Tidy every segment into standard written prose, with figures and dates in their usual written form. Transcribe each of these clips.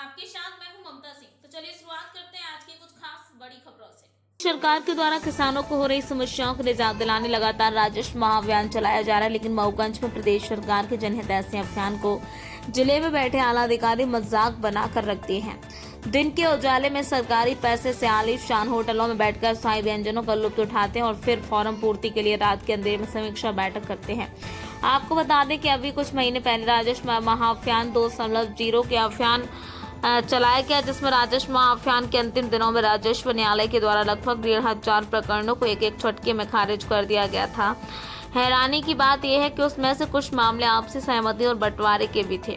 आपके साथ मैं हूं ममता सिंह। तो चलिए शुरुआत करते हैं आज की कुछ खास बड़ी खबरों से। सरकार के द्वारा किसानों को हो रही समस्याओं को निजात दिलाने लगातार राजस्व महाअभियान चलाया जा रहा है, लेकिन मऊगंज में प्रदेश सरकार के जनहित ऐसे अभियान को जिले में बैठे आला अधिकारी मजाक बनाकर रखते हैं। दिन के उजाले में सरकारी पैसे से आलीशान होटलों में बैठकर शाही व्यंजनों का लुत्फ उठाते हैं और फिर फॉर्म पूर्ति के लिए रात के अंधेरे में समीक्षा बैठक करते हैं। आपको बता दें कि अभी कुछ महीने पहले राजस्व महाअभियान 2.0 के अभियान चलाया गया, जिसमें राजस्व महाअभियान के अंतिम दिनों में राजस्व न्यायालय के द्वारा लगभग 1,500 प्रकरणों को एक झटके में खारिज कर दिया गया था। हैरानी की बात यह है कि उसमें से कुछ मामले आपसी सहमति और बंटवारे के भी थे।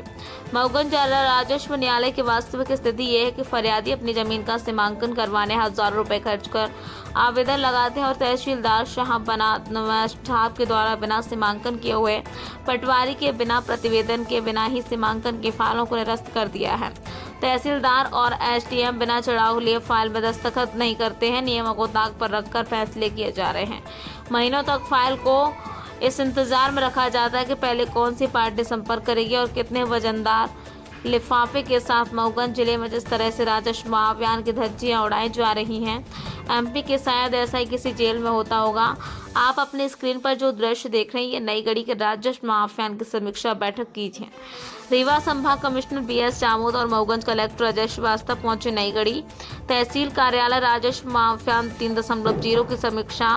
मऊगंज राजस्व न्यायालय की वास्तविक स्थिति यह है कि फरियादी अपनी जमीन का सीमांकन करवाने हजारों रुपए खर्च कर आवेदन लगाते हैं और तहसीलदार साहब के द्वारा बिना सीमांकन किए हुए पटवारी के बिना प्रतिवेदन के बिना ही सीमांकन की फाइलों को निरस्त कर दिया है। तहसीलदार और एसडीएम बिना चढ़ाव लिए फाइल में दस्तखत नहीं करते हैं। नियमों को ताक पर रखकर फैसले किए जा रहे हैं। महीनों तक फाइल को इस इंतजार में रखा जाता है कि पहले कौन सी पार्टी संपर्क करेगी और कितने वजनदार लिफाफे के साथ। मऊगंज जिले में जिस तरह से राजस्व महाअभियान की धज्जियां उड़ाई जा रही हैं, एमपी के शायद ऐसा ही किसी जेल में होता होगा। आप अपने स्क्रीन पर जो दृश्य देख रहे हैं, ये नई गढ़ी के राजस्व महाअभियान की समीक्षा बैठक की थी। रीवा संभाग कमिश्नर बीएस जामोद और मऊगंज कलेक्टर अजय श्रीवास्तव पहुंचे नई गढ़ी तहसील कार्यालय। राजस्व महाअभियान 3.0 की समीक्षा।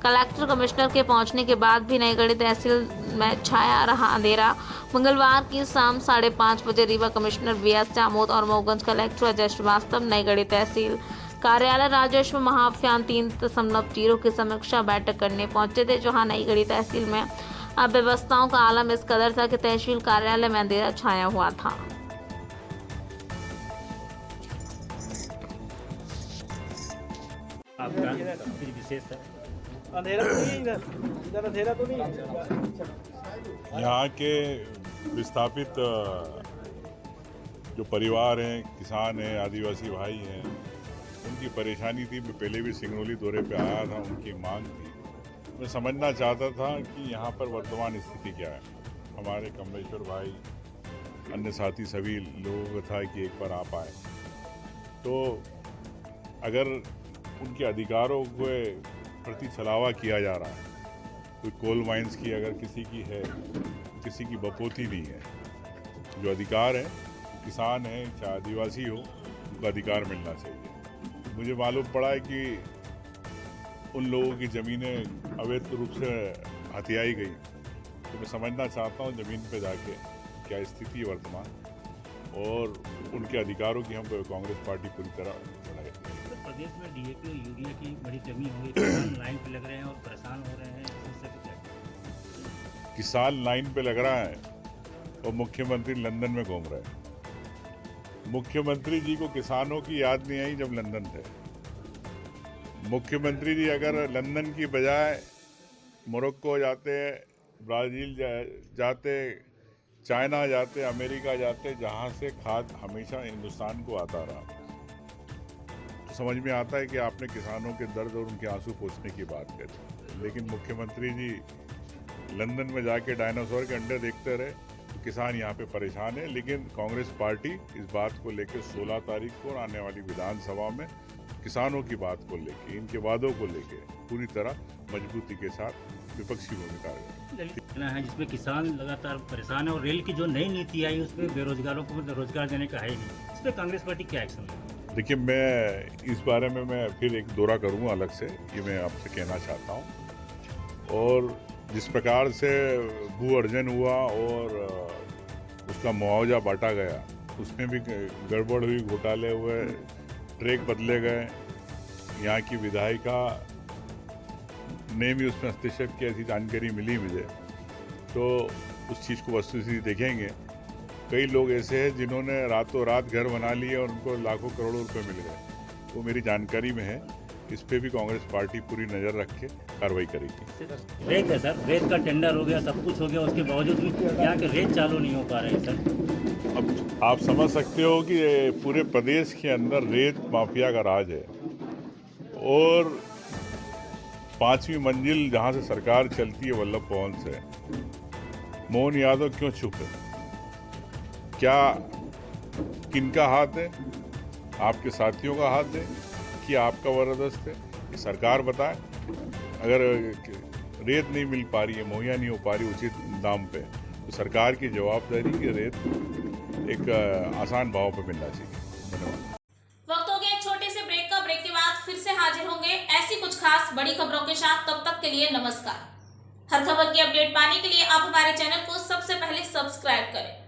कलेक्टर कमिश्नर के पहुंचने के बाद भी नई गढ़ी तहसील में छाया रहा अंधेरा। मंगलवार की शाम 5:30 बजे रीवा कमिश्नर बीएस जामोद और मऊगंज कलेक्टर अजय श्रीवास्तव नई गढ़ी तहसील कार्यालय राजस्व महाअभियान 3.0 की समीक्षा बैठक करने पहुंचे थे, जहां नई गढ़ी तहसील में अव्यवस्थाओं का आलम इस कदर था कि तहसील कार्यालय में अंधेरा छाया हुआ था। आपका कुछ विशेष है? अंधेरा तो नहीं, इधर अंधेरा तो नहीं। यहाँ के विस्थापित जो परिवार हैं, किसान हैं, आदिवासी भाई हैं, उनकी परेशानी थी। मैं पहले भी सिंगरौली दौरे पे आया था, उनकी मांग थी। मैं समझना चाहता था कि यहाँ पर वर्तमान स्थिति क्या है। हमारे कमलेश्वर भाई, अन्य साथी सभी लोगों को था कि एक बार आप आए तो अगर उनके अधिकारों को प्रति छलावा किया जा रहा है, कोई कोल माइंस की अगर किसी की है, किसी की बपोती नहीं है। जो अधिकार है, किसान है चाहे आदिवासी हो, उनका अधिकार मिलना चाहिए। मुझे मालूम पड़ा है कि उन लोगों की ज़मीनें अवैध रूप से हथियाई गई। तो मैं समझना चाहता हूँ ज़मीन पे जाके क्या स्थिति है वर्तमान, और उनके अधिकारों की हम कांग्रेस पार्टी पूरी तरह लड़ाई। तो प्रदेश में डीएपी और यूरिया की बड़ी कमी हो गई, किसान लाइन पे लग रहे हैं और परेशान हो रहे हैं। इससे क्या किसान लाइन पे लग रहा है और मुख्यमंत्री लंदन में घूम रहे हैं। मुख्यमंत्री जी को किसानों की याद नहीं आई जब लंदन थे। मुख्यमंत्री जी अगर लंदन की बजाय मोरक्को जाते, ब्राज़ील जाते, चाइना जाते, अमेरिका जाते, जहां से खाद हमेशा हिंदुस्तान को आता रहा, तो समझ में आता है कि आपने किसानों के दर्द और उनके आंसू पोंछने की बात करी। लेकिन मुख्यमंत्री जी लंदन में जाके डायनासोर के अंडे देखते रहे। तो किसान यहाँ पे परेशान है। लेकिन कांग्रेस पार्टी इस बात को लेकर 16 तारीख को आने वाली विधानसभा में किसानों की बात को लेके, इनके वादों को लेके पूरी तरह मजबूती के साथ विपक्षी भूमिका है, जिसमें किसान लगातार परेशान है। और रेल की जो नई नीति आई, उसमें बेरोजगारों को रोजगार देने का है ही नहीं। इस पर कांग्रेस पार्टी क्या एक्शन है? देखिए, मैं इस बारे में मैं फिर एक दौरा करूँगा अलग से, ये मैं आपसे कहना चाहता हूँ। और जिस प्रकार से भू अर्जन हुआ और उसका मुआवजा बांटा गया, उसमें भी गड़बड़ हुई, घोटाले हुए, ट्रैक बदले गए। यहाँ की विधायिका ने भी उसमें हस्तक्षेप किया, ऐसी जानकारी मिली मुझे। तो उस चीज़ को वस्तुस्थिति देखेंगे। कई लोग ऐसे हैं जिन्होंने रातों रात घर बना लिए और उनको लाखों करोड़ों रुपए मिल गए। वो मेरी जानकारी में है। इस पे भी कांग्रेस पार्टी पूरी नज़र रख के कार्रवाई करेगी। रेत है सर, रेत का टेंडर हो गया, सब कुछ हो गया, उसके बावजूद भी यहाँ के रेत चालू नहीं हो पा रहे हैं सर। अब आप समझ सकते हो कि पूरे प्रदेश के अंदर रेत माफिया का राज है। और 5वीं मंजिल जहाँ से सरकार चलती है वल्लभ भवन से, मोहन यादव क्यों चुप है? किनका हाथ है? आपके साथियों का हाथ है कि आपका वरदस्त है? ये सरकार बताए। अगर रेत नहीं मिल पा रही है, मुहैया नहीं हो पा रही उचित दाम पे, तो सरकार की जवाबदारी कि रेत एक आसान भाव पे मिलना चाहिए। धन्यवाद। वक्त हो गया एक छोटे से ब्रेक का। ब्रेक के बाद फिर से हाजिर होंगे ऐसी कुछ खास बड़ी खबरों के साथ। तब तक के लिए नमस्कार। हर खबर की अपडेट पाने के लिए आप हमारे चैनल को सबसे पहले सब्सक्राइब करें।